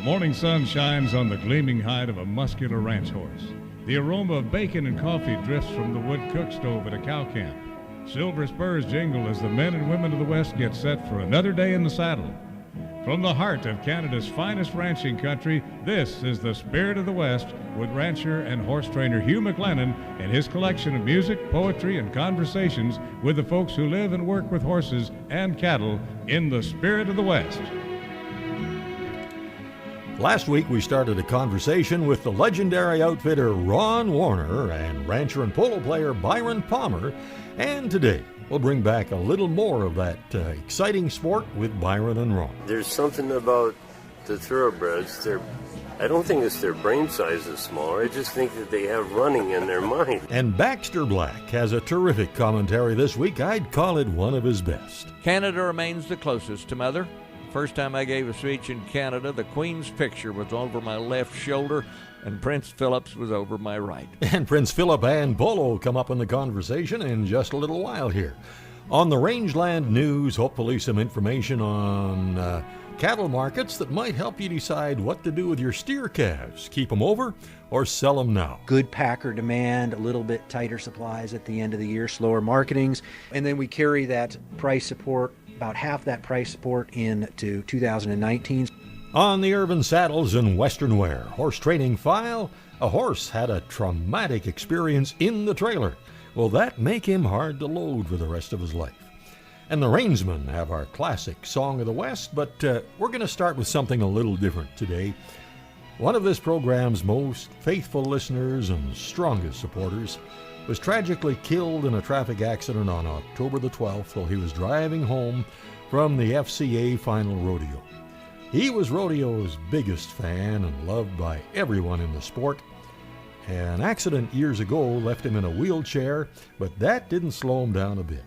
morning sun shines on the gleaming hide of a muscular ranch horse. The aroma of bacon and coffee drifts from the wood cook stove at a cow camp. Silver spurs jingle as the men and women of the West get set for another day in the saddle. From the heart of Canada's finest ranching country, this is the Spirit of the West with rancher and horse trainer Hugh McLennan and his collection of music, poetry, and conversations with the folks who live and work with horses and cattle in the Spirit of the West. Last week we started a conversation with the legendary outfitter Ron Warner and rancher and polo player Byron Palmer, and today we'll bring back a little more of that exciting sport with Byron and Ron. There's something about the thoroughbreds. I don't think it's their brain size is smaller. I just think that they have running in their mind. And Baxter Black has a terrific commentary this week. I'd call it one of his best. Canada remains the closest to Mother. First time I gave a speech in Canada, the Queen's picture was over my left shoulder and Prince Philip's was over my right. And Prince Philip and Polo come up in the conversation in just a little while here. On the Rangeland News, hopefully some information on cattle markets that might help you decide what to do with your steer calves. Keep them over or sell them now. Good packer demand, a little bit tighter supplies at the end of the year, slower marketings. And then we carry that price support, about half that price support into 2019. On the Urban Saddles and Western Wear horse training file, a horse had a traumatic experience in the trailer. Will that make him hard to load for the rest of his life? And the Rainsmen have our classic Song of the West, but we're going to start with something a little different today. One of this program's most faithful listeners and strongest supporters was tragically killed in a traffic accident on October the 12th while he was driving home from the FCA Final Rodeo. He was rodeo's biggest fan and loved by everyone in the sport. An accident years ago left him in a wheelchair, but that didn't slow him down a bit.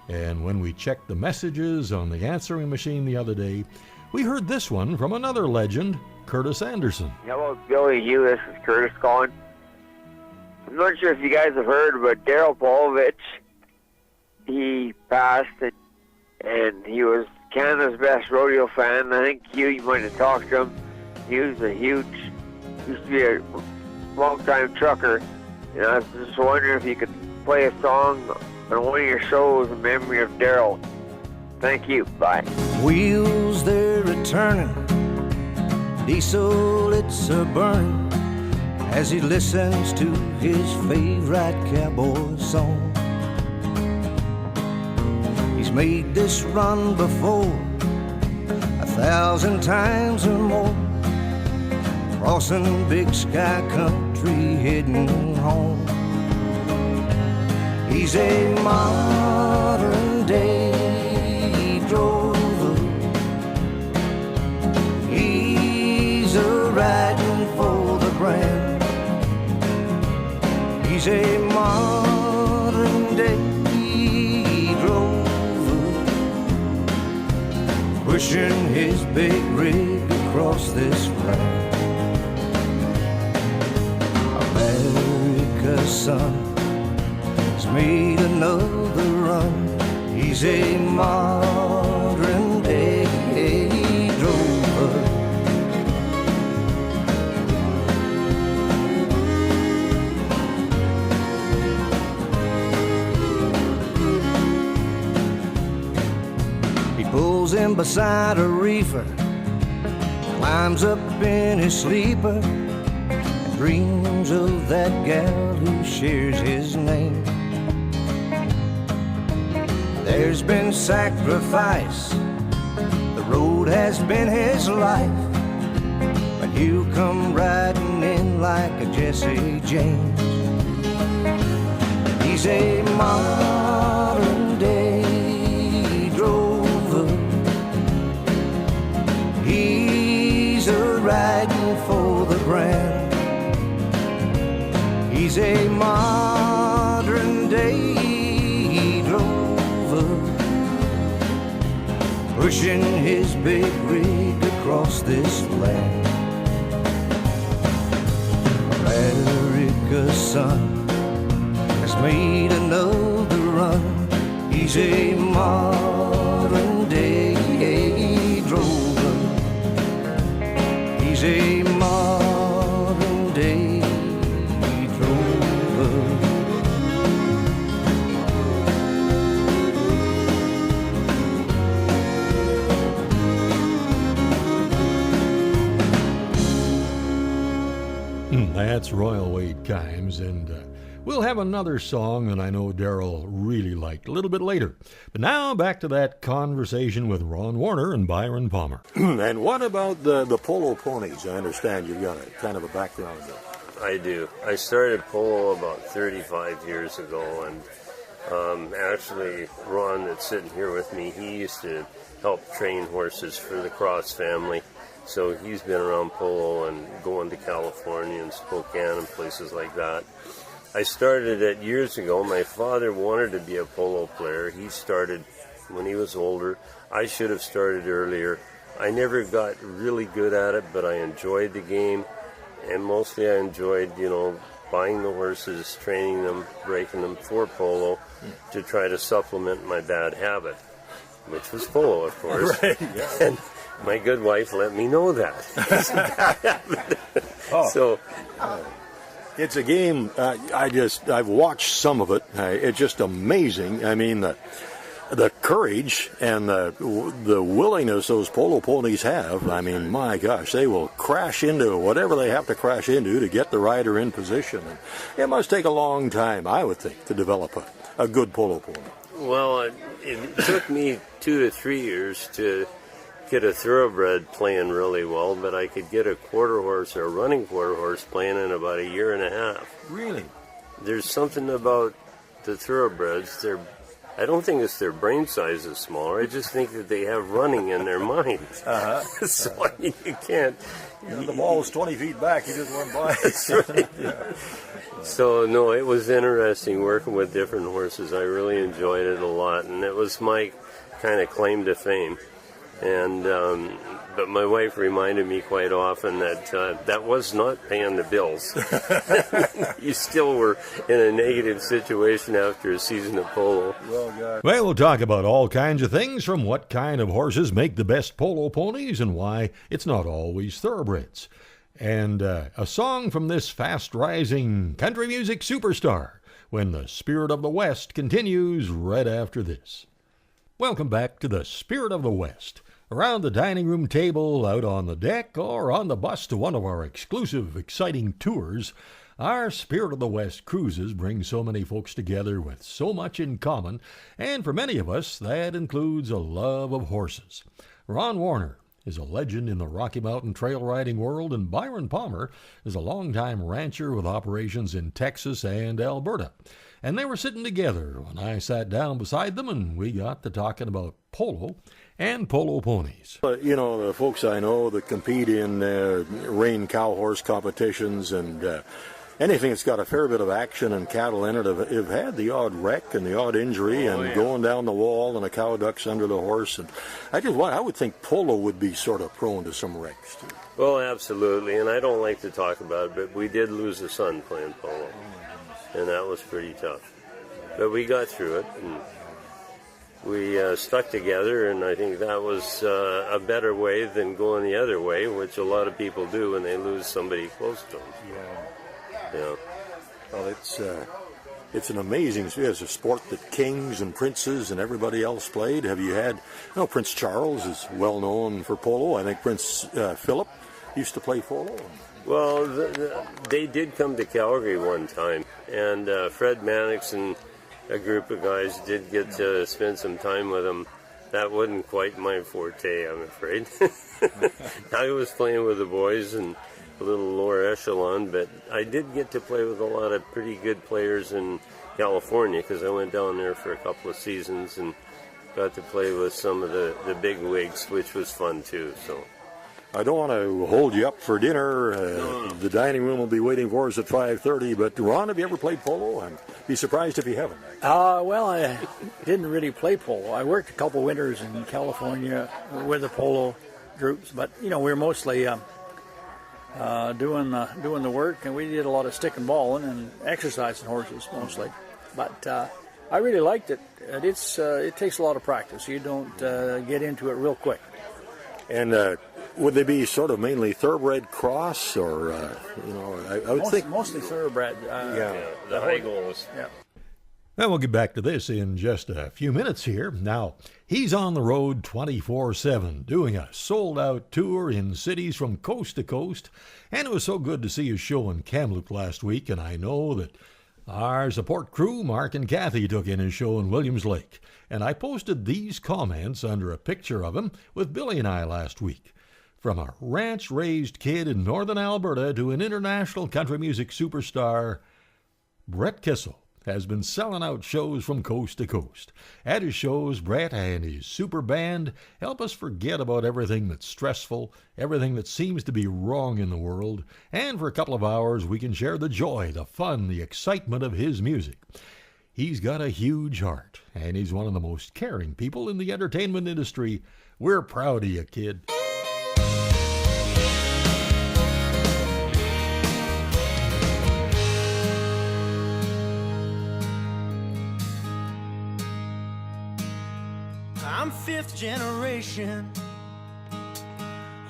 And when we checked the messages on the answering machine the other day, we heard this one from another legend, Curtis Anderson. Hello, Billy and Hugh. This is Curtis calling. I'm not sure if you guys have heard, but Daryl Polovich, he passed, and he was Canada's best rodeo fan. I think you might have talked to him. He was used to be a long-time trucker, and I was just wondering if you could play a song on one of your shows in memory of Daryl. Thank you. Bye. Wheels, they're a-turning, diesel, it's a-burning, as he listens to his favorite cowboy song. He's made this run before 1,000 times or more, crossing big sky country, heading home. He's a modern day drover. He's a riding for the brand. He's a modern day drover, pushing his big rig across this land. America's son has made another run. He's a modern day drover. He pulls in beside a reefer, climbs up in his sleeper, and dreams of that gal who shares his name. There's been sacrifice, the road has been his life, but he'll come riding in like a Jesse James. He's a modern day drover. He's a riding for the brand. He's a modern day drover, pushing his big rig across this land. America's son has made another run. He's a modern day drover. He's That's Royal Wade Kimes, and we'll have another song that I know Darrell really liked a little bit later. But now back to that conversation with Ron Warner and Byron Palmer. And what about the Polo Ponies? I understand you've got a kind of a background there. I do. I started polo about 35 years ago, and actually Ron that's sitting here with me, he used to help train horses for the Cross family. So he's been around polo and going to California and Spokane and places like that. I started it years ago. My father wanted to be a polo player. He started when he was older. I should have started earlier. I never got really good at it, but I enjoyed the game. And mostly I enjoyed, buying the horses, training them, breaking them for polo to try to supplement my bad habit, which was polo, of course. Right, yeah. And my good wife let me know that. It's a bad habit. Oh. So it's a game. I've watched some of it. It's just amazing. I mean, the courage and the willingness those polo ponies have. I mean, my gosh, they will crash into whatever they have to crash into to get the rider in position. And it must take a long time, I would think, to develop a good polo pony. Well, it took me 2 to 3 years to get a thoroughbred playing really well, but I could get a quarter horse or a running quarter horse playing in about 1.5 years. Really? There's something about the thoroughbreds. I don't think it's their brain size is smaller. I just think that they have running in their minds. So I mean, you can't. The ball's 20 feet back. You just went by. That's right. Yeah. So no, it was interesting working with different horses. I really enjoyed it a lot, and it was my kind of claim to fame. And but my wife reminded me quite often that that was not paying the bills. You still were in a negative situation after a season of polo. Well, we'll talk about all kinds of things, from what kind of horses make the best polo ponies and why it's not always thoroughbreds. And a song from this fast-rising country music superstar, when the Spirit of the West continues right after this. Welcome back to the Spirit of the West. Around the dining room table, out on the deck, or on the bus to one of our exclusive, exciting tours, our Spirit of the West cruises bring so many folks together with so much in common, and for many of us, that includes a love of horses. Ron Warner is a legend in the Rocky Mountain trail riding world, and Byron Palmer is a longtime rancher with operations in Texas and Alberta. And they were sitting together when I sat down beside them, and we got to talking about polo and polo ponies. The folks I know that compete in rein cow horse competitions and anything that's got a fair bit of action and cattle in it have had the odd wreck and the odd injury going down the wall and a cow ducks under the horse. And I would think polo would be sort of prone to some wrecks too. Well, absolutely, and I don't like to talk about it, but we did lose a son playing polo, and that was pretty tough. But we got through it, and we stuck together, and I think that was a better way than going the other way, which a lot of people do when they lose somebody close to them. Yeah. Well, it's an amazing. It's a sport that kings and princes and everybody else played. Have you had? Prince Charles is well known for polo. I think Prince Philip used to play polo. Well, they did come to Calgary one time, and Fred Mannix and a group of guys did get to spend some time with him. That wasn't quite my forte, I'm afraid. I was playing with the boys and a little lower echelon, but I did get to play with a lot of pretty good players in California because I went down there for a couple of seasons and got to play with some of the big wigs, which was fun too. So I don't want to hold you up for dinner. The dining room will be waiting for us at 5:30. But Ron, have you ever played polo? I'd be surprised if you haven't. Well, I didn't really play polo. I worked a couple winters in California with the polo groups, but we were mostly doing the work, and we did a lot of stick and balling and exercising horses mostly. But I really liked it. It takes a lot of practice. You don't get into it real quick. And would they be sort of mainly thoroughbred cross, or I would think mostly thoroughbred. the high goals. Yeah. Well, we'll get back to this in just a few minutes here. Now, he's on the road 24/7, doing a sold-out tour in cities from coast to coast, and it was so good to see his show in Kamloops last week, and I know that our support crew, Mark and Kathy, took in his show in Williams Lake, and I posted these comments under a picture of him with Billy and I last week. From a ranch-raised kid in northern Alberta to an international country music superstar, Brett Kissel has been selling out shows from coast to coast. At his shows, Brett and his super band help us forget about everything that's stressful, everything that seems to be wrong in the world, and for a couple of hours we can share the joy, the fun, the excitement of his music. He's got a huge heart, and he's one of the most caring people in the entertainment industry. We're proud of you, kid. I'm fifth generation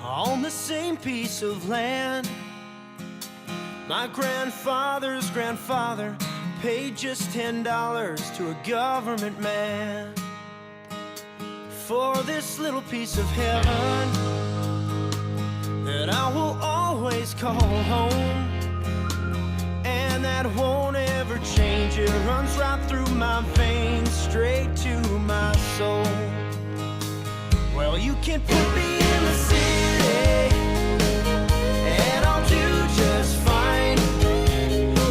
on the same piece of land. My grandfather's grandfather paid just $10 to a government man for this little piece of heaven that I will always call home, and that won't ever change. It runs right through my veins, straight to my soul. Well, you can put me in the city and I'll do just fine,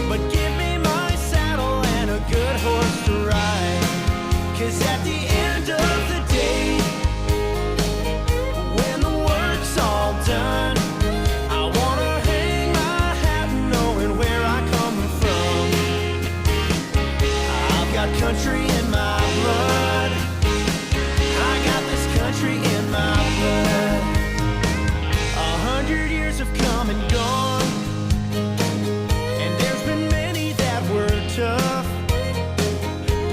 but give me my saddle and a good horse to ride. 'Cause at the end of the day, when the work's all done, I wanna hang my hat knowing where I come from. I've got country in my blood, I got this country in my blood. 100 years have come and gone, and there's been many that were tough,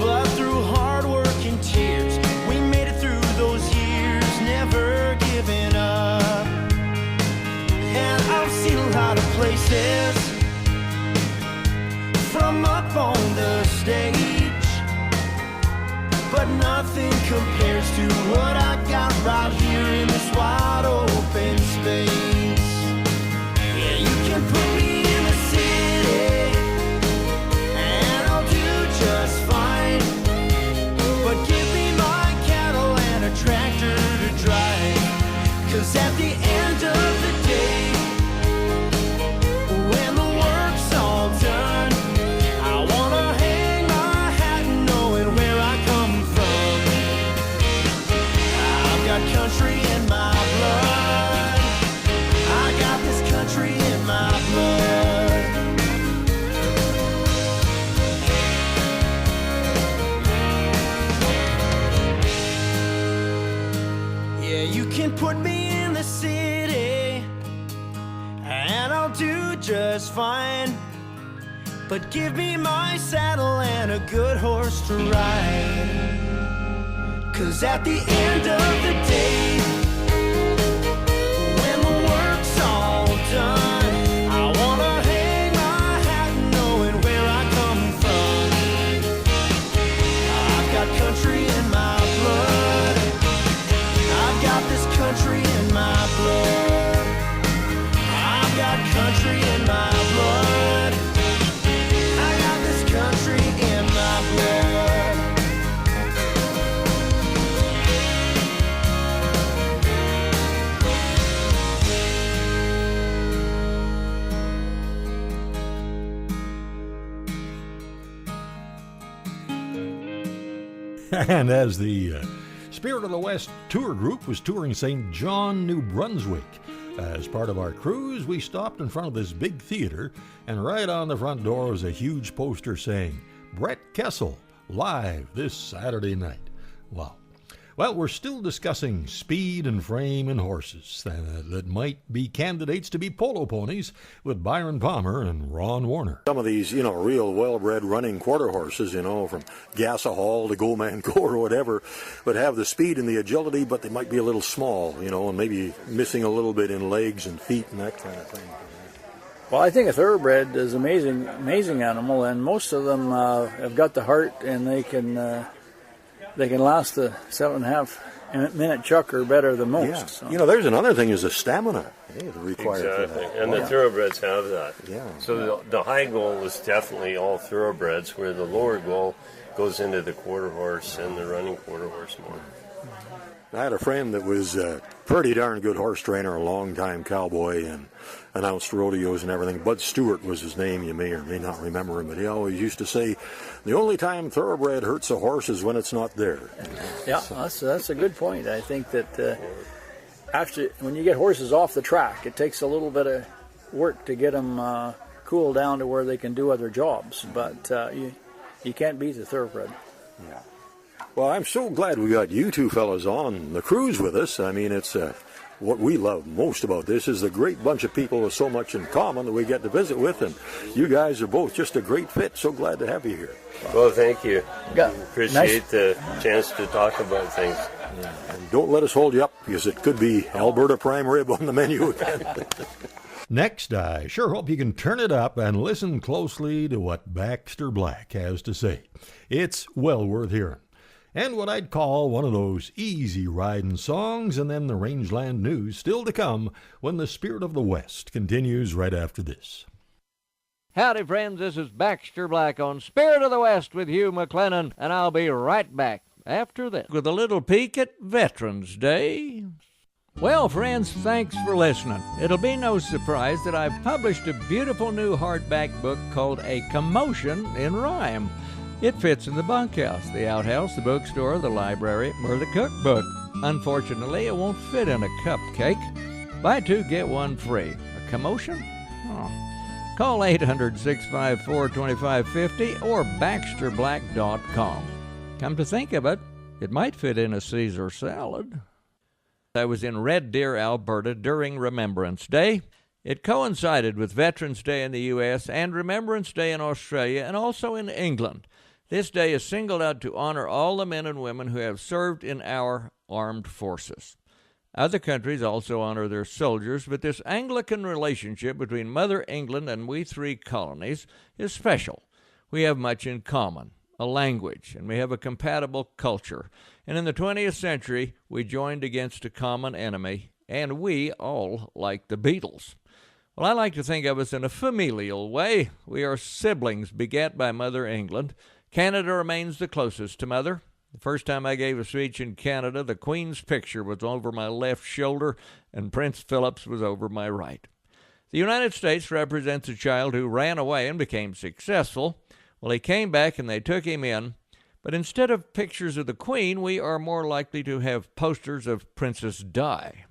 but through hard work and tears, we made it through those years, never giving up. And I've seen a lot of places from up on the stage, but nothing compares to what I got right here in this wide open space. Yeah, you can put me in the city and I'll do just fine, but give me my cattle and a tractor to drive. 'Cause at the end of the day, when the work's all done, I wanna hang my hat knowing where I come from. I've got country in my blood, I got this country in my blood. Yeah, you can put me in the city and I'll do just fine, but give me my saddle and a good horse to ride. 'Cause at the end of the day, when the work's all done, I wanna hang my hat knowing where I come from. I've got country in my blood, I've got this country in my blood. I've got country in my blood, I got this country in my blood. And as the Spirit of the West tour group was touring St. John, New Brunswick, as part of our cruise, we stopped in front of this big theater, and right on the front door was a huge poster saying, Brett Kessel, live this Saturday night. Wow. Well, we're still discussing speed and frame and horses that might be candidates to be polo ponies with Byron Palmer and Ron Warner. Some of these, real well-bred running quarter horses, from Gassa Hall to Go Man Go or whatever, would have the speed and the agility, but they might be a little small, and maybe missing a little bit in legs and feet and that kind of thing. Well, I think a thoroughbred is an amazing animal, and most of them have got the heart, and they can last the 7.5-minute chuck or better than most. Yeah. So. There's another thing is the stamina required Exactly, for that. and the thoroughbreds have that. Yeah. So the high goal is definitely all thoroughbreds, where the lower goal goes into the quarter horse and the running quarter horse more. I had a friend that was a pretty darn good horse trainer, a long-time cowboy, and announced rodeos and everything. Bud Stewart was his name. You may or may not remember him, but he always used to say, the only time thoroughbred hurts a horse is when it's not there. Yeah, that's a good point. I think that when you get horses off the track, it takes a little bit of work to get them cooled down to where they can do other jobs, but you can't beat the thoroughbred. Yeah. Well, I'm so glad we got you two fellas on the cruise with us. I mean, it's what we love most about this is the great bunch of people with so much in common that we get to visit with, and you guys are both just a great fit. So glad to have you here. Well, thank you. Appreciate Nice. the chance to talk about things. Yeah. And don't let us hold you up, because it could be Alberta prime rib on the menu again. Next, I sure hope you can turn it up and listen closely to what Baxter Black has to say. It's well worth hearing. And what I'd call one of those easy riding songs, and then the rangeland news still to come when the Spirit of the West continues right after this. Howdy, friends. This is Baxter Black on Spirit of the West with Hugh McLennan, and I'll be right back after this with a little peek at Veterans Day. Well, friends, thanks for listening. It'll be no surprise that I've published a beautiful new hardback book called A Commotion in Rhyme. It fits in the bunkhouse, the outhouse, the bookstore, the library, or the cookbook. Unfortunately, it won't fit in a cupcake. Buy two, get one free. A commotion? Oh. Call 800-654-2550 or BaxterBlack.com. Come to think of it, it might fit in a Caesar salad. I was in Red Deer, Alberta during Remembrance Day. It coincided with Veterans Day in the U.S. and Remembrance Day in Australia and also in England. This day is singled out to honor all the men and women who have served in our armed forces. Other countries also honor their soldiers, but this Anglican relationship between Mother England and we three colonies is special. We have much in common, a language, and we have a compatible culture. And in the 20th century, we joined against a common enemy, and we all like the Beatles. Well, I like to think of us in a familial way. We are siblings begat by Mother England. Canada remains the closest to Mother. The first time I gave a speech in Canada, the Queen's picture was over my left shoulder, and Prince Philip's was over my right. The United States represents a child who ran away and became successful. Well, he came back and they took him in. But instead of pictures of the Queen, we are more likely to have posters of Princess Di.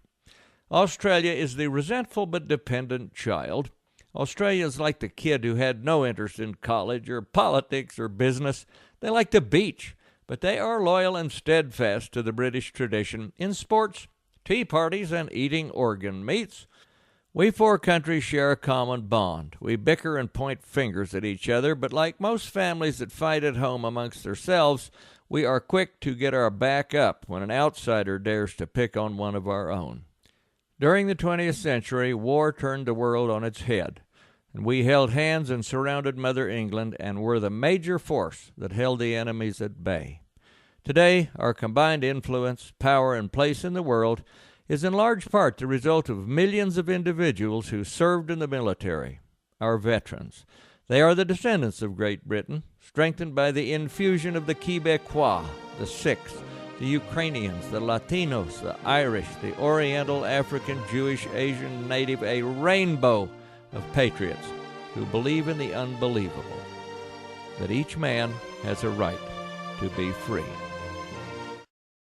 Australia is the resentful but dependent child. Australia is like the kid who had no interest in college or politics or business. They like the beach, but they are loyal and steadfast to the British tradition in sports, tea parties, and eating organ meats. We four countries share a common bond. We bicker and point fingers at each other, but like most families that fight at home amongst themselves, we are quick to get our back up when an outsider dares to pick on one of our own. During the 20th century, war turned the world on its head, and we held hands and surrounded Mother England and were the major force that held the enemies at bay. Today, our combined influence, power, and place in the world is in large part the result of millions of individuals who served in the military, our veterans. They are the descendants of Great Britain, strengthened by the infusion of the Quebecois, the Sikhs, the Ukrainians, the Latinos, the Irish, the Oriental, African, Jewish, Asian, Native, a rainbow of patriots who believe in the unbelievable, that each man has a right to be free.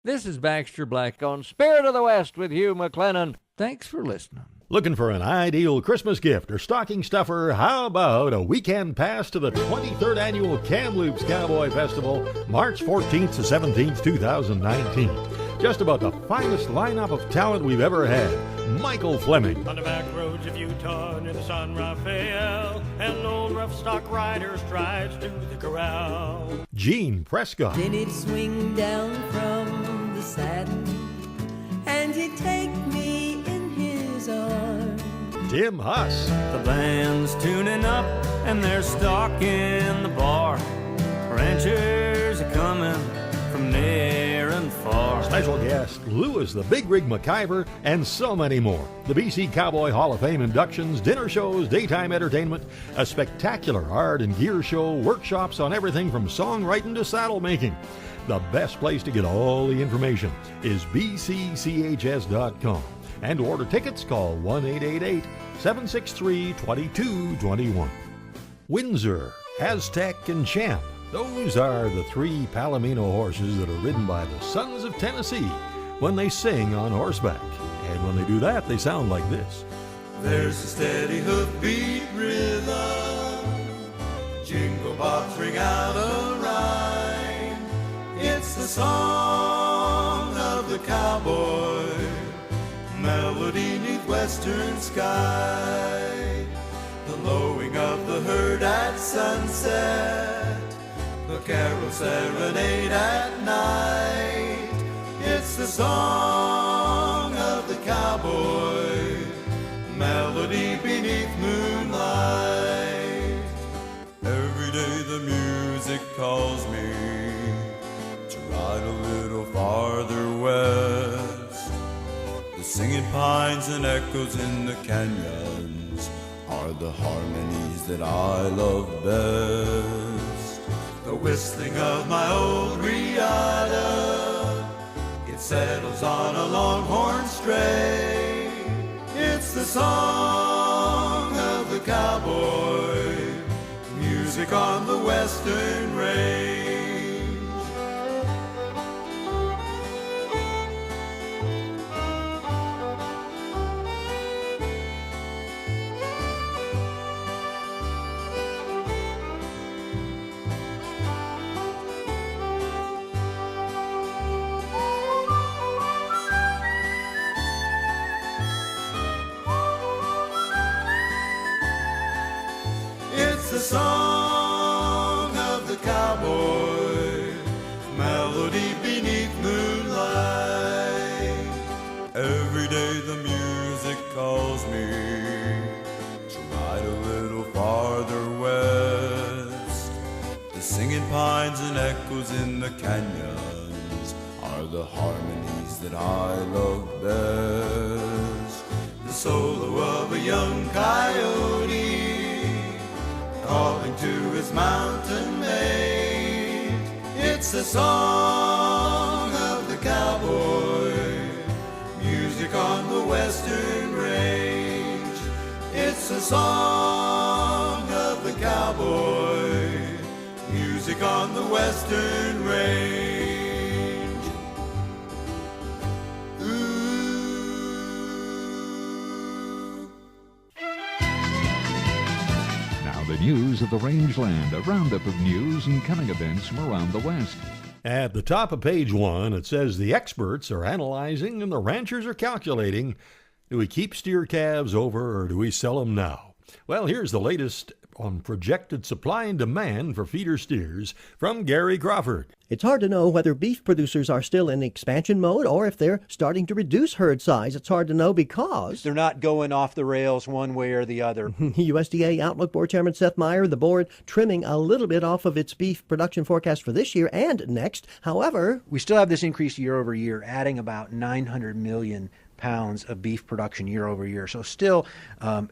This is Baxter Black on Spirit of the West with Hugh McLennan. Thanks for listening. Looking for an ideal Christmas gift or stocking stuffer? How about a weekend pass to the 23rd Annual Kamloops Cowboy Festival, March 14th to 17th, 2019. Just about the finest lineup of talent we've ever had. Michael Fleming. On the back roads of Utah near the San Rafael, an old rough stock rider strides through the corral. Gene Prescott. Then he'd swing down from the saddle, and he'd take me in his arms. Tim Huss. The band's tuning up and they're stocking the bar. Ranchers are coming from near and far. Special guest Lewis the Big Rig McIver, and so many more. The BC Cowboy Hall of Fame inductions, dinner shows, daytime entertainment, a spectacular art and gear show, workshops on everything from songwriting to saddle making. The best place to get all the information is bcchs.com. And to order tickets, call 1-888-763-2221. Windsor, Aztec, and Champ. Those are the three Palomino horses that are ridden by the Sons of Tennessee when they sing on horseback. And when they do that, they sound like this. There's a steady hoofbeat rhythm, jingle bobs ring out a rhyme. It's the song of the cowboy, melody 'neath western sky. The lowing of the herd at sunset, the carol serenade at night. It's the song of the cowboy, melody beneath moonlight. Every day the music calls me to ride a little farther west. The singing pines and echoes in the canyons are the harmonies that I love best. The whistling of my old riata, it settles on a longhorn stray. It's the song of the cowboy, music on the western range. The song of the cowboy, melody beneath moonlight. Every day the music calls me to ride a little farther west. The singing pines and echoes in the canyons are the harmonies that I love best. The solo of a young coyote calling to his mountain mate. It's the song of the cowboy, music on the western range. It's the song of the cowboy, music on the western range. The news of the rangeland, a roundup of news and coming events from around the West. At the top of page 1, it says the experts are analyzing and the ranchers are calculating. Do we keep steer calves over or do we sell them now? Well, here's the latest on projected supply and demand for feeder steers from Gary Crawford. It's hard to know whether beef producers are still in expansion mode or if they're starting to reduce herd size. It's hard to know because they're not going off the rails one way or the other. USDA Outlook Board Chairman Seth Meyer, the board trimming a little bit off of its beef production forecast for this year and next. However, we still have this increase year over year, adding about 900 million pounds of beef production year over year. So still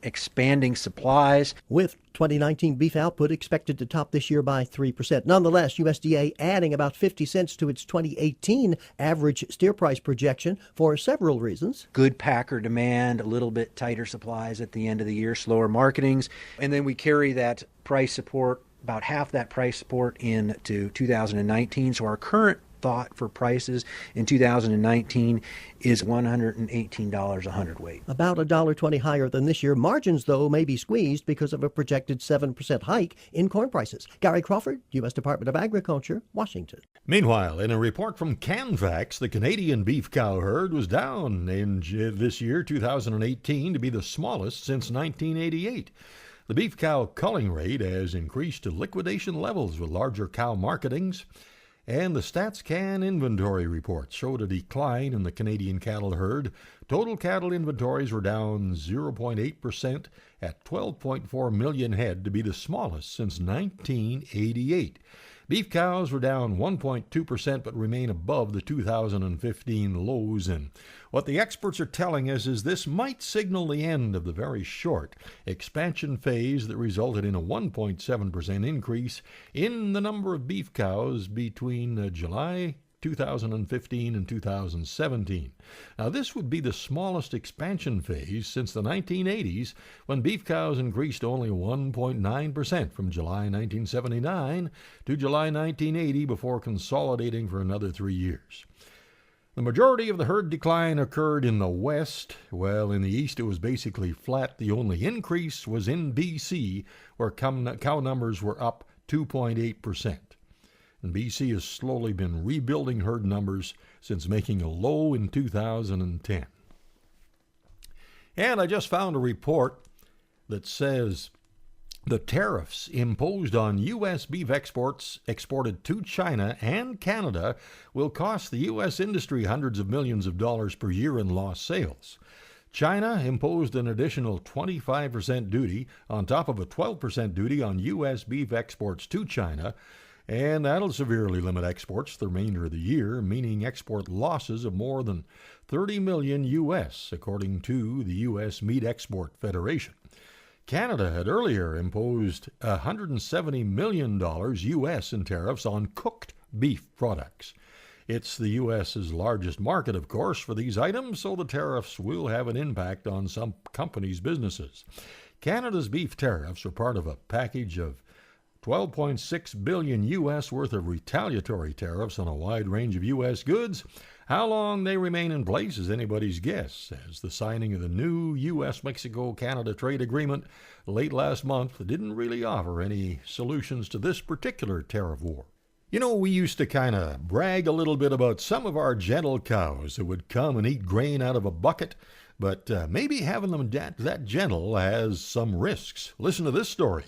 expanding supplies. With 2019 beef output expected to top this year by 3%. Nonetheless, USDA adding about 50 cents to its 2018 average steer price projection for several reasons. Good packer demand, a little bit tighter supplies at the end of the year, slower marketings. And then we carry that price support, about half that price support into 2019. So our current thought for prices in 2019 is $118 a hundredweight. About $1.20 higher than this year. Margins, though, may be squeezed because of a projected 7% hike in corn prices. Gary Crawford, U.S. Department of Agriculture, Washington. Meanwhile, in a report from Canfax, the Canadian beef cow herd was down in this year, 2018, to be the smallest since 1988. The beef cow culling rate has increased to liquidation levels with larger cow marketings. And the StatsCan inventory report showed a decline in the Canadian cattle herd. Total cattle inventories were down 0.8% at 12.4 million head, to be the smallest since 1988. Beef cows were down 1.2% but remain above the 2015 lows. And what the experts are telling us is this might signal the end of the very short expansion phase that resulted in a 1.7% increase in the number of beef cows between July 2015 and 2017. Now, this would be the smallest expansion phase since the 1980s, when beef cows increased only 1.9% from July 1979 to July 1980 before consolidating for another 3 years. The majority of the herd decline occurred in the west, while in the east it was basically flat. The only increase was in BC, where cow numbers were up 2.8%. And BC has slowly been rebuilding herd numbers since making a low in 2010. And I just found a report that says the tariffs imposed on U.S. beef exports exported to China and Canada will cost the U.S. industry hundreds of millions of dollars per year in lost sales. China imposed an additional 25% duty on top of a 12% duty on U.S. beef exports to China, and that'll severely limit exports the remainder of the year, meaning export losses of more than $30 million U.S., according to the U.S. Meat Export Federation. Canada had earlier imposed $170 million U.S. in tariffs on cooked beef products. It's the U.S.'s largest market, of course, for these items, so the tariffs will have an impact on some companies' businesses. Canada's beef tariffs are part of a package of $12.6 billion U.S. worth of retaliatory tariffs on a wide range of U.S. goods. How long they remain in place is anybody's guess, as the signing of the new U.S.-Mexico-Canada trade agreement late last month didn't really offer any solutions to this particular tariff war. You know, we used to kind of brag a little bit about some of our gentle cows that would come and eat grain out of a bucket, but maybe having them that gentle has some risks. Listen to this story.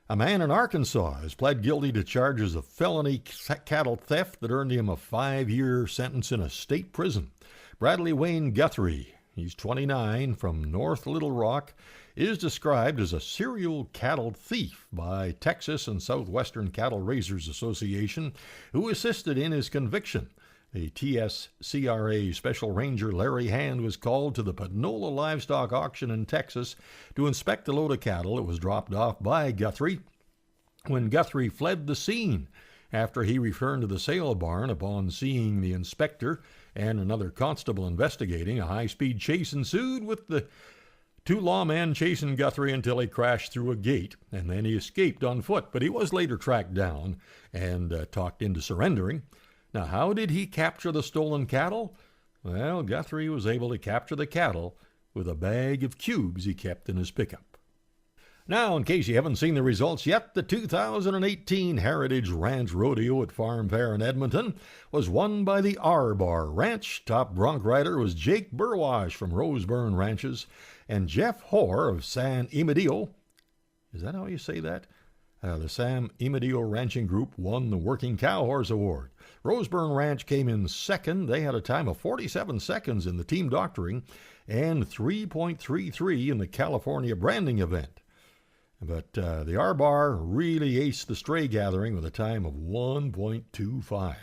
A man in Arkansas has pled guilty to charges of felony cattle theft that earned him a 5-year sentence in a state prison. Bradley Wayne Guthrie, he's 29, from North Little Rock, is described as a serial cattle thief by Texas and Southwestern Cattle Raisers Association, who assisted in his conviction. The TSCRA Special Ranger Larry Hand was called to the Panola Livestock Auction in Texas to inspect a load of cattle that was dropped off by Guthrie when Guthrie fled the scene after he returned to the sale barn upon seeing the inspector and another constable investigating. A high-speed chase ensued with the two lawmen chasing Guthrie until he crashed through a gate, and then he escaped on foot, but he was later tracked down and talked into surrendering. Now, how did he capture the stolen cattle? Well, Guthrie was able to capture the cattle with a bag of cubes he kept in his pickup. Now, in case you haven't seen the results yet, the 2018 Heritage Ranch Rodeo at Farm Fair in Edmonton was won by the R-Bar Ranch. Top bronc rider was Jake Burwash from Roseburn Ranches, and Jeff Hoare of San Imedio. Is that how you say that? The San Imedio Ranching Group won the Working Cow Horse Award. Roseburn Ranch came in second. They had a time of 47 seconds in the team doctoring and 3.33 in the California branding event. But the R-Bar really aced the stray gathering with a time of 1.25.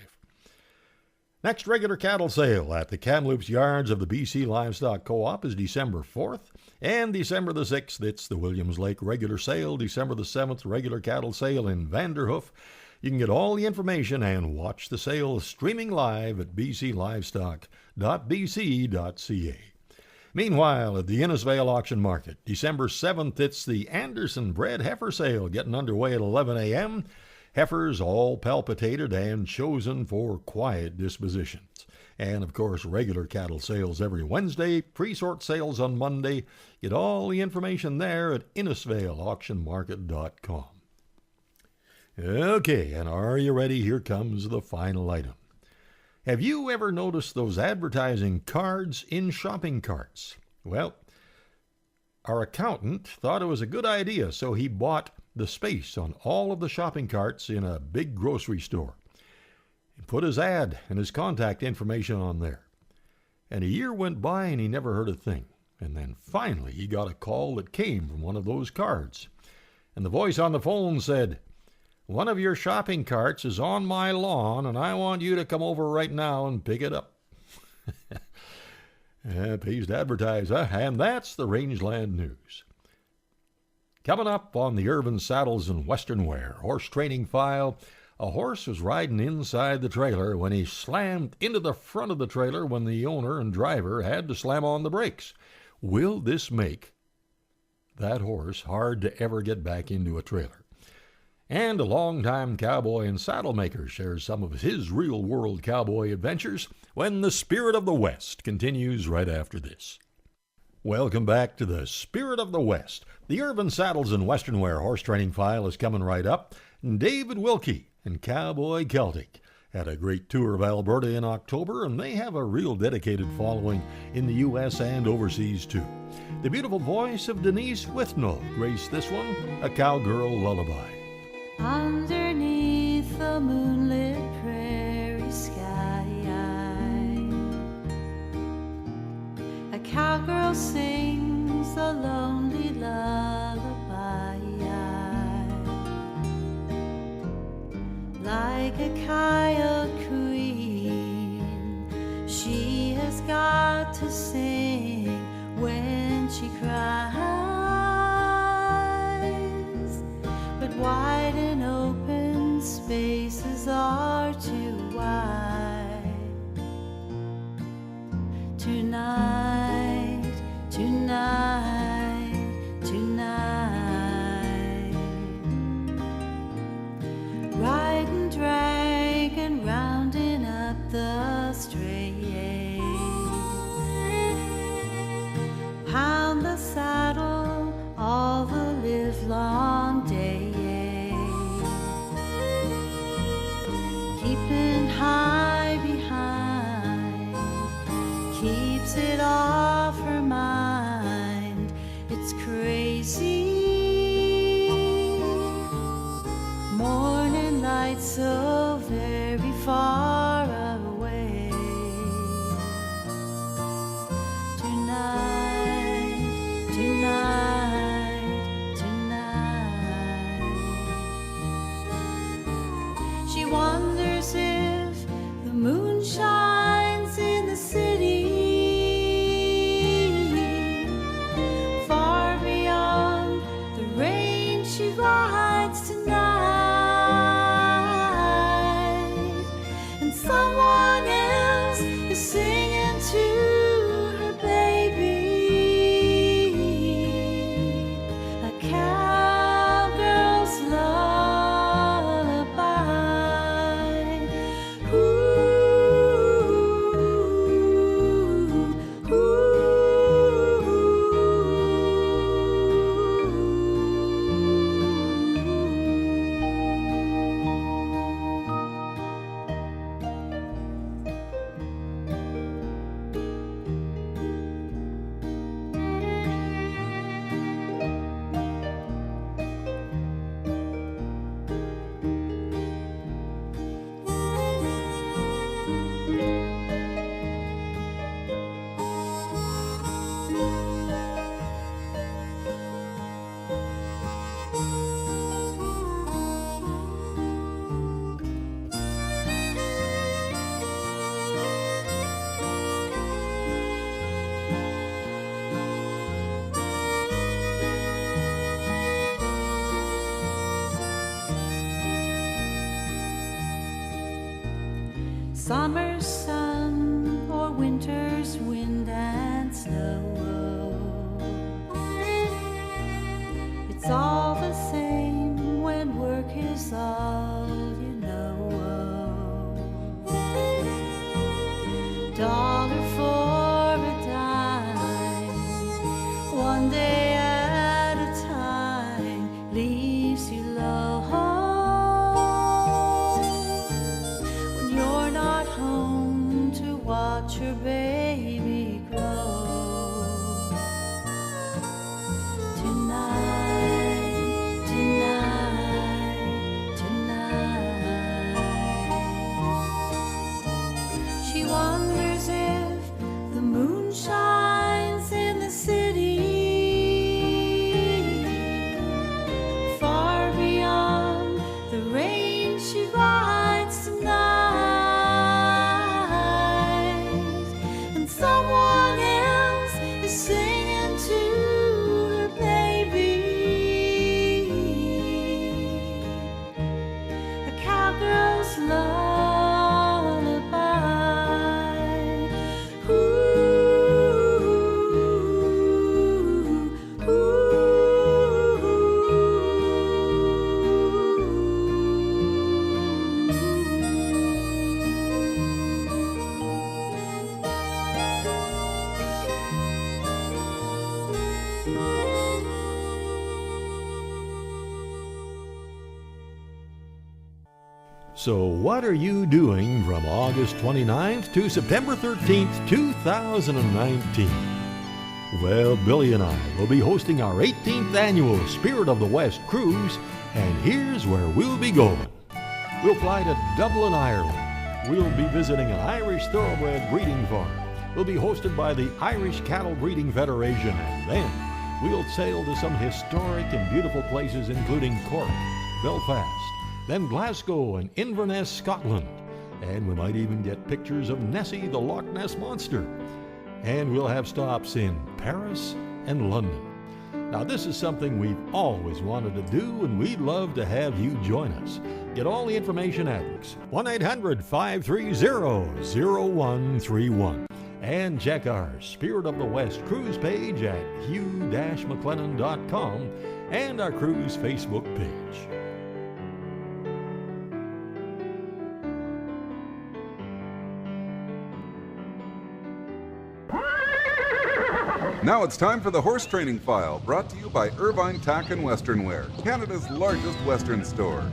Next regular cattle sale at the Kamloops Yards of the BC Livestock Co-op is December 4th, and December the 6th, it's the Williams Lake regular sale. December the 7th, regular cattle sale in Vanderhoof. You can get all the information and watch the sale streaming live at bclivestock.bc.ca. Meanwhile, at the Innisfail Auction Market, December 7th, it's the Anderson Bred Heifer Sale getting underway at 11 a.m., Heifers all palpitated and chosen for quiet dispositions. And, of course, regular cattle sales every Wednesday, pre-sort sales on Monday. Get all the information there at InnisfailAuctionMarket.com. Okay, and are you ready? Here comes the final item. Have you ever noticed those advertising cards in shopping carts? Well, our accountant thought it was a good idea, so he bought the space on all of the shopping carts in a big grocery store. He put his ad and his contact information on there. And a year went by and he never heard a thing. And then finally he got a call that came from one of those cards. And the voice on the phone said, "One of your shopping carts is on my lawn and I want you to come over right now and pick it up." Pays to advertise, huh? And that's the Rangeland News. Coming up on the Urban Saddles and Western Wear horse training file, a horse was riding inside the trailer when he slammed into the front of the trailer when the owner and driver had to slam on the brakes. Will this make that horse hard to ever get back into a trailer? And a longtime cowboy and saddle maker shares some of his real-world cowboy adventures when the Spirit of the West continues right after this. Welcome back to the Spirit of the West. The Urban Saddles and Western Wear horse training file is coming right up. David Wilkie and Cowboy Celtic had a great tour of Alberta in October, and they have a real dedicated following in the U.S. and overseas too. The beautiful voice of Denise Withnaw graced this one, a cowgirl lullaby. Underneath the moonlit prairie sky, a cowgirl sings a lonely lullaby. Like a coyote queen, she has got to sing when she cries. But wide and open spaces are too wide. Tonight, tonight, tonight, riding dragon, rounding up the strays. Pound the saddle all the livelong day. Keeping high behind keeps it off her mind. It's crazy. Morning light so very far away. Tonight, tonight, tonight, she wonders if the moon shines in the city, far beyond the range she rides tonight, and someone else is singing to her baby, a cowgirl's lullaby. Ooh, ooh, ooh. Summer's sun or winter's wind and snow, it's all the same when work is all you know. Dollar for a dime, one day at a time, leaves you low. Watch your baby. So what are you doing from August 29th to September 13th, 2019? Well, Billy and I will be hosting our 18th annual Spirit of the West cruise, and here's where we'll be going. We'll fly to Dublin, Ireland. We'll be visiting an Irish thoroughbred breeding farm. We'll be hosted by the Irish Cattle Breeding Federation, and then we'll sail to some historic and beautiful places including Cork, Belfast, then Glasgow and Inverness, Scotland. And we might even get pictures of Nessie, the Loch Ness Monster. And we'll have stops in Paris and London. Now, this is something we've always wanted to do, and we'd love to have you join us. Get all the information at 1-800-530-0131. And check our Spirit of the West cruise page at hugh-mclennan.com and our cruise Facebook page. Now it's time for the Horse Training File, brought to you by Irvine Tack and Western Wear, Canada's largest Western store.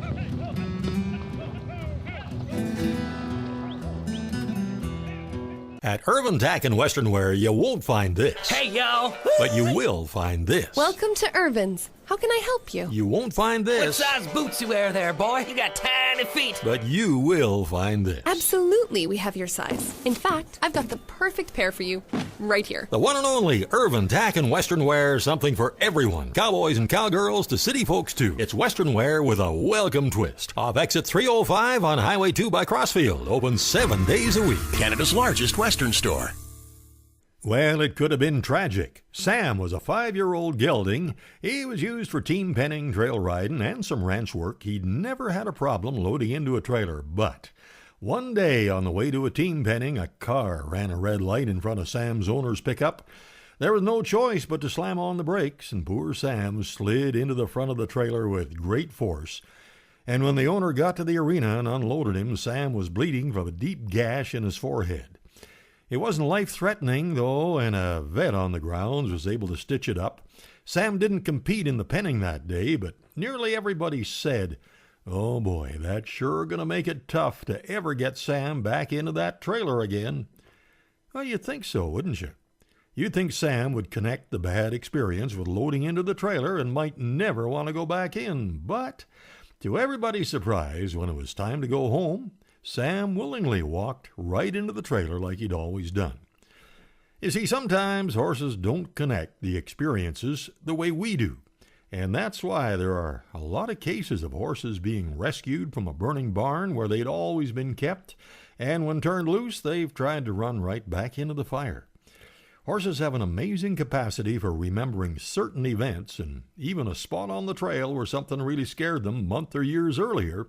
At Irvine Tack and Western Wear, you won't find this. Hey, yo! But you will find this. Welcome to Irvin's. How can I help you? You won't find this. What size boots you wear there, boy? You got tiny feet. But you will find this. Absolutely, we have your size. In fact, I've got the perfect pair for you right here. The one and only Irvine Tack and Western Wear, something for everyone. Cowboys and cowgirls to city folks too. It's Western Wear with a welcome twist. Off exit 305 on Highway 2 by Crossfield. Open 7 days a week. Canada's largest Western store. Well, it could have been tragic. Sam was a 5-year-old gelding. He was used for team penning, trail riding, and some ranch work. He'd never had a problem loading into a trailer, but one day on the way to a team penning, a car ran a red light in front of Sam's owner's pickup. There was no choice but to slam on the brakes, and poor Sam slid into the front of the trailer with great force. And when the owner got to the arena and unloaded him, Sam was bleeding from a deep gash in his forehead. It wasn't life-threatening, though, and a vet on the grounds was able to stitch it up. Sam didn't compete in the penning that day, but nearly everybody said, "Oh boy, that's sure going to make it tough to ever get Sam back into that trailer again." Well, you'd think so, wouldn't you? You'd think Sam would connect the bad experience with loading into the trailer and might never want to go back in. But to everybody's surprise, when it was time to go home, Sam willingly walked right into the trailer like he'd always done. You see, sometimes horses don't connect the experiences the way we do. And that's why there are a lot of cases of horses being rescued from a burning barn where they'd always been kept, and when turned loose, they've tried to run right back into the fire. Horses have an amazing capacity for remembering certain events, and even a spot on the trail where something really scared them months or years earlier.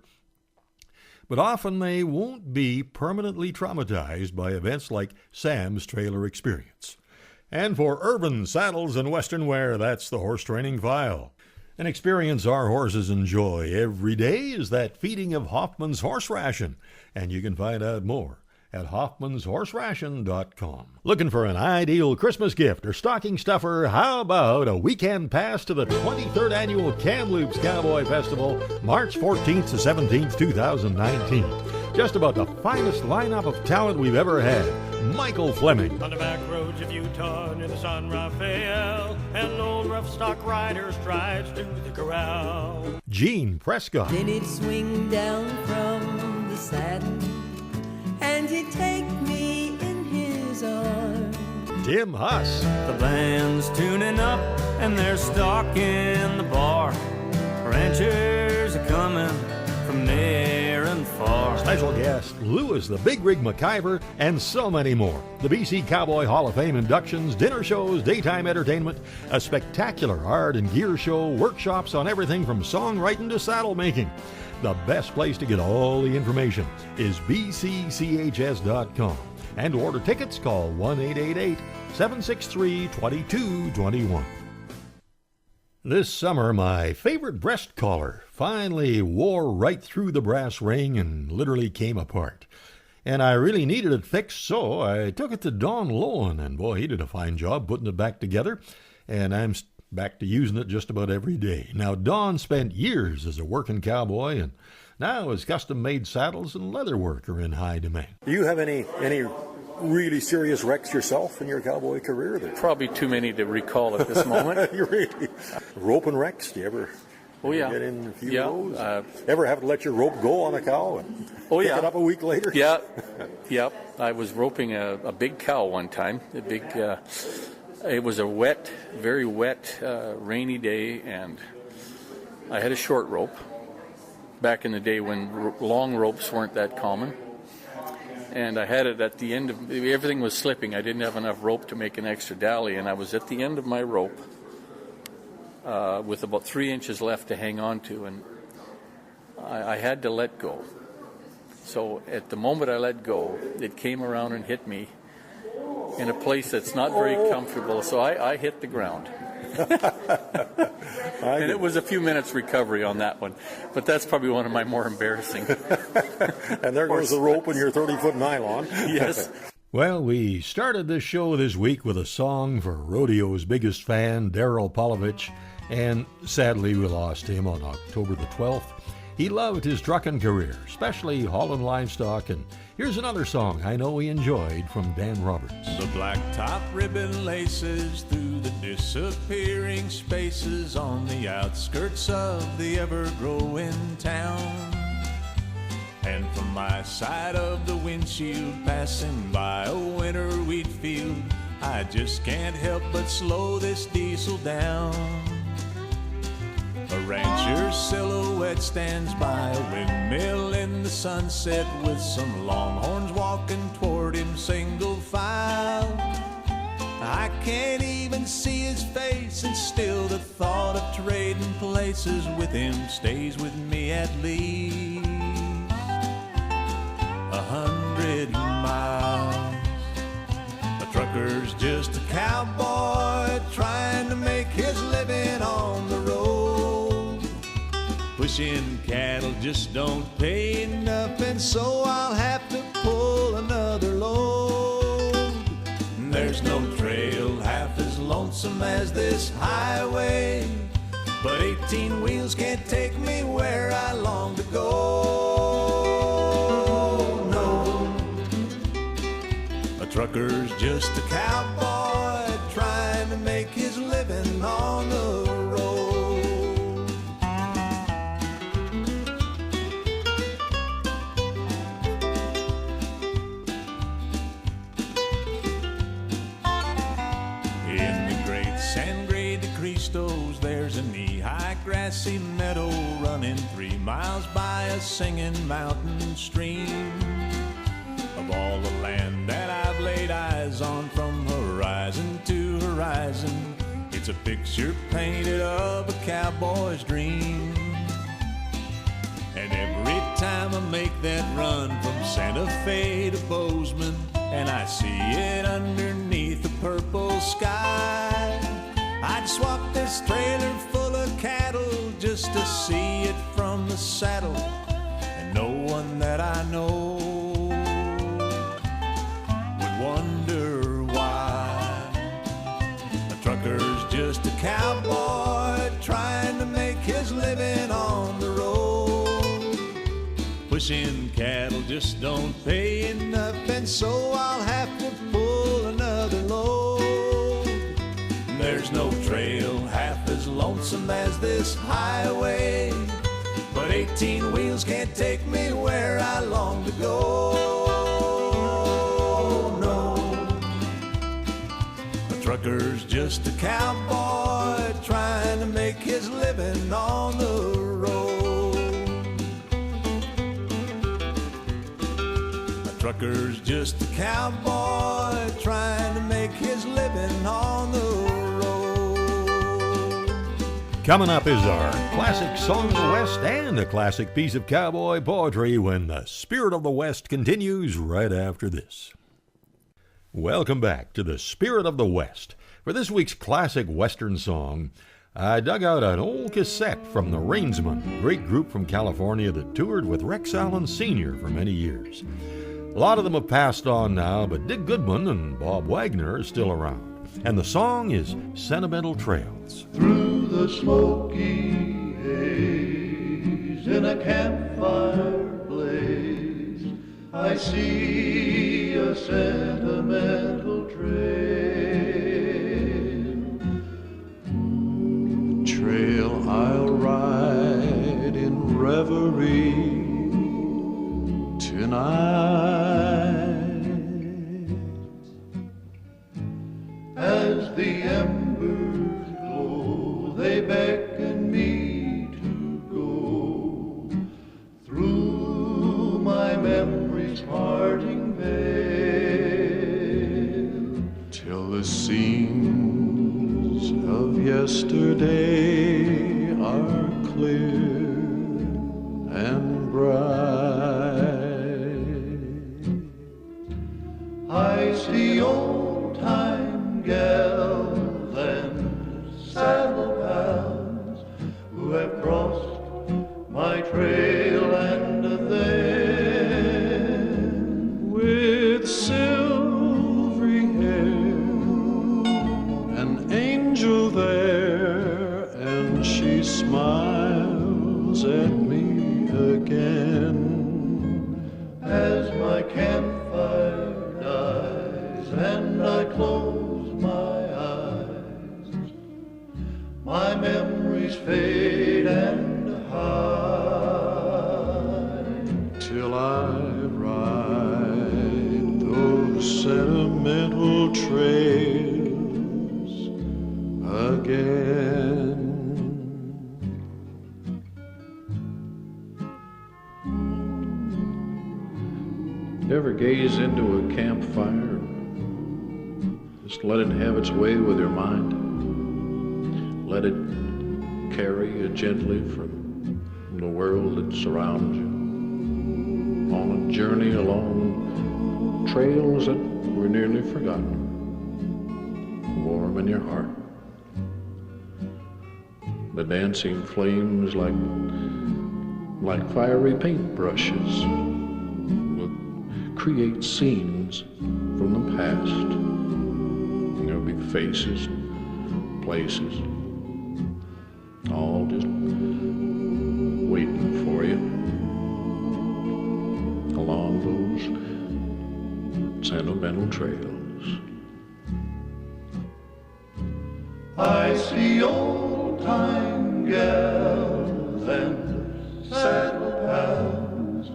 But often they won't be permanently traumatized by events like Sam's trailer experience. And for Irvine Saddles and Western Wear, that's the Horse Training File. An experience our horses enjoy every day is that feeding of Hoffman's horse ration, and you can find out more at hoffmanshorseration.com. Looking for an ideal Christmas gift or stocking stuffer? How about a weekend pass to the 23rd Annual Kamloops Cowboy Festival, March 14th to 17th, 2019. Just about the finest lineup of talent we've ever had. Michael Fleming. On the back roads of Utah near the San Rafael, an old rough stock rider strides to the corral. Gene Prescott. Then he'd swing down from the saddle, and he'd take me in his arms. Tim Huss. The band's tuning up and they're stocking the bar. Ranchers are coming from near and far. Special guest Lewis the Big Rig McIver, and so many more. The BC Cowboy Hall of Fame inductions, dinner shows, daytime entertainment, a spectacular art and gear show, workshops on everything from songwriting to saddle making. The best place to get all the information is bcchs.com. And to order tickets, call 1-888-763-2221. This summer, my favorite breast collar finally wore right through the brass ring and literally came apart. And I really needed it fixed, so I took it to Don Lowen, and boy, he did a fine job putting it back together, and I'm back to using it just about every day. Now, Don spent years as a working cowboy, and Now, his custom-made saddles and leatherwork are in high demand. Do you have any really serious wrecks yourself in your cowboy career? Probably too many to recall at this moment. You really? Roping wrecks? Do you ever get in a few of those? Ever have to let your rope go on a cow and pick it up a week later? Yep. I was roping a big cow one time. It was a very wet, rainy day, and I had a short rope. Back in the day when long ropes weren't that common. And I had it at the end of, everything was slipping. I didn't have enough rope to make an extra dally, and I was at the end of my rope with about 3 inches left to hang on to, and I had to let go. So at the moment I let go, it came around and hit me in a place that's not very comfortable, so I hit the ground. And it was a few minutes recovery on that one, but that's probably one of my more embarrassing. And there goes the rope and your 30-foot nylon. Yes. Well, we started this show this week with a song for rodeo's biggest fan, Darryl Polovich, and sadly we lost him on October the 12th. He loved his trucking career, especially hauling livestock, and here's another song I know he enjoyed from Dan Roberts. The black top ribbon laces through the disappearing spaces on the outskirts of the ever-growing town. And from my side of the windshield, passing by a winter wheat field, I just can't help but slow this diesel down. A rancher's silhouette stands by a windmill in the sunset with some longhorns walking toward him single file. I can't even see his face, and still the thought of trading places with him stays with me at least 100 miles. A trucker's just a cowboy trying to make his living on the road. Pushing cattle just don't pay enough, and so I'll have to pull another load. There's no trail half as lonesome as this highway, but 18 wheels can't take me where I long to go. No, a trucker's just a cowboy trying to make his living on the road. There's a knee-high grassy meadow running 3 miles by a singing mountain stream. Of all the land that I've laid eyes on from horizon to horizon, it's a picture painted of a cowboy's dream. And every time I make that run from Santa Fe to Bozeman, and I see it underneath the purple sky, I'd swap this trailer full of cattle just to see it from the saddle, and no one that I know would wonder why. A trucker's just a cowboy trying to make his living on the road. Pushing cattle just don't pay enough, and so I'll have to pull another load. There's no trail half as lonesome as this highway, but 18 wheels can't take me where I long to go. No, a trucker's just a cowboy trying to make his living on the road. A trucker's just a cowboy trying to make his living on the road. Coming up is our classic Song of the West and a classic piece of cowboy poetry when the Spirit of the West continues right after this. Welcome back to the Spirit of the West. For this week's classic Western song, I dug out an old cassette from the Rainsmen, a great group from California that toured with Rex Allen Sr. for many years. A lot of them have passed on now, but Dick Goodman and Bob Wagner are still around. And the song is Sentimental Trails. Through the smoky haze in a campfire blaze, I see a sentimental trail I'll ride in reverie tonight. As the embers glow, they beckon me to go through my memory's parting veil, till the scenes of yesterday are clear and bright. I see old-time gals and saddle pals who have crossed my trail, and then with silvery hair, an angel there, and she smiles at me again as my campfire dies and I close my eyes. My memories fade and hide till I ride those sentimental trails again. Ever gaze into a campfire, just let it have its way with your mind. Let it carry you gently from the world that surrounds you, on a journey along trails that were nearly forgotten, warm in your heart. The dancing flames like fiery paintbrushes will create scenes from the past. There'll be faces, places, all just waiting for you along those sentimental trails. I see old-time gals and saddle pals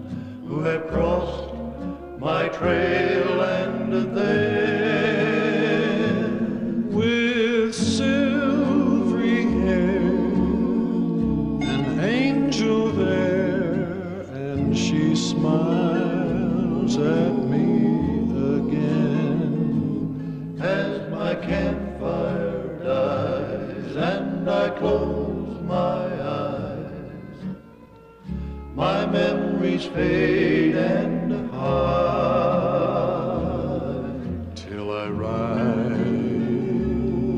who have crossed my trail, and then with silvery hair, an angel there, and she smiles at me again as my campfire dies and I close my eyes. My memories fade and hide till I ride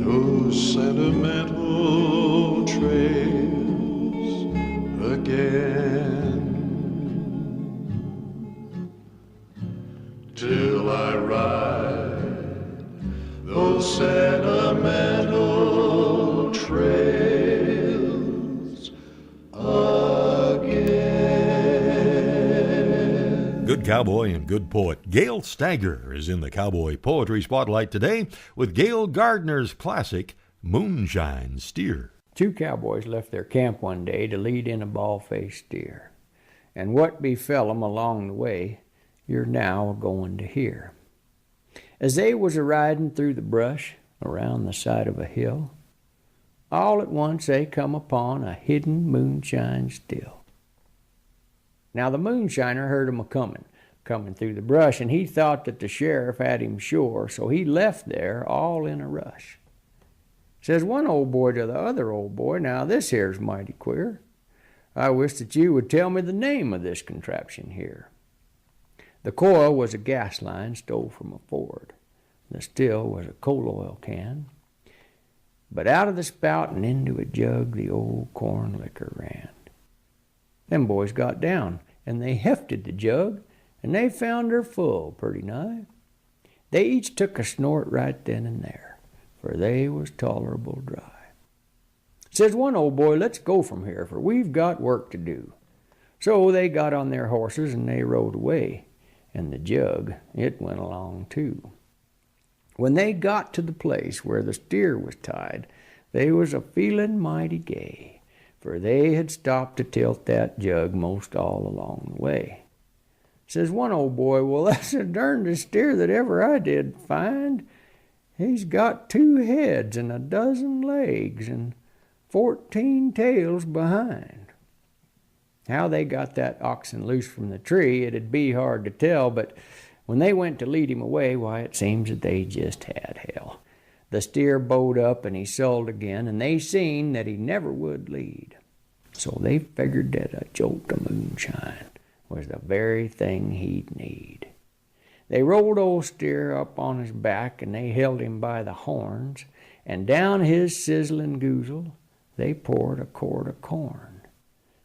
those sentimental trails again. Till I ride those sentimental trails again. Good cowboy and good poet Gail Stagger is in the Cowboy Poetry Spotlight today with Gail Gardner's classic Moonshine Steer. Two cowboys left their camp one day to lead in a bald-faced steer, and what befell 'em along the way you're now going to hear. As they was a-riding through the brush around the side of a hill, all at once they come upon a hidden moonshine still. Now the moonshiner heard 'em coming through the brush, and he thought that the sheriff had him sure, so he left there all in a rush. Says one old boy to the other old boy, "Now this here's mighty queer. I wish that you would tell me the name of this contraption here." The coil was a gas line stole from a Ford. The still was a coal oil can. But out of the spout and into a jug the old corn liquor ran. Them boys got down, and they hefted the jug, and they found her full pretty nigh. They each took a snort right then and there, for they was tolerable dry. Says one old boy, "Let's go from here, for we've got work to do." So they got on their horses and they rode away, and the jug, it went along too. When they got to the place where the steer was tied, they was a feeling mighty gay, for they had stopped to tilt that jug most all along the way. Says one old boy, well, that's the darndest steer that ever I did find. He's got 2 heads and 12 legs and 14 tails behind. How they got that oxen loose from the tree, it'd be hard to tell, but when they went to lead him away, why, it seems that they just had hell. The steer bowed up and he sullied again, and they seen that he never would lead. So they figured that a jolt of moonshine was the very thing he'd need. They rolled old steer up on his back, and they held him by the horns, and down his sizzling goozle they poured a quart of corn.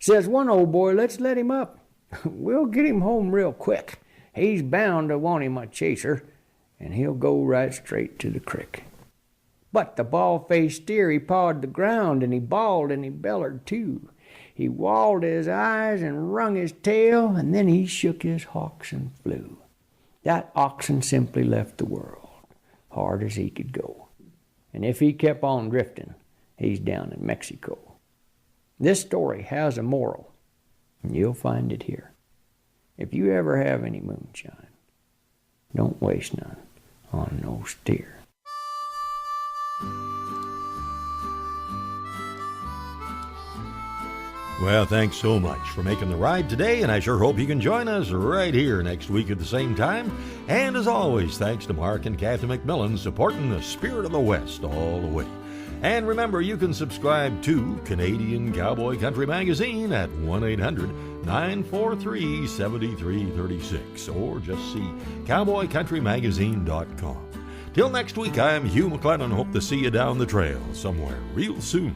Says one old boy, let's let him up. We'll get him home real quick. He's bound to want him a chaser, and he'll go right straight to the crick. But the bald-faced steer, he pawed the ground, and he bawled and he bellered too. He walled his eyes and wrung his tail, and then he shook his hocks and flew. That oxen simply left the world, hard as he could go. And if he kept on drifting, he's down in Mexico. This story has a moral, and you'll find it here. If you ever have any moonshine, don't waste none on no steer. Well, thanks so much for making the ride today, and I sure hope you can join us right here next week at the same time. And as always, thanks to Mark and Kathy McMillan supporting the spirit of the West all the way. And remember, you can subscribe to Canadian Cowboy Country Magazine at 1-800-943-7336, or just see cowboycountrymagazine.com. Till next week, I'm Hugh McLennan. Hope to see you down the trail somewhere real soon.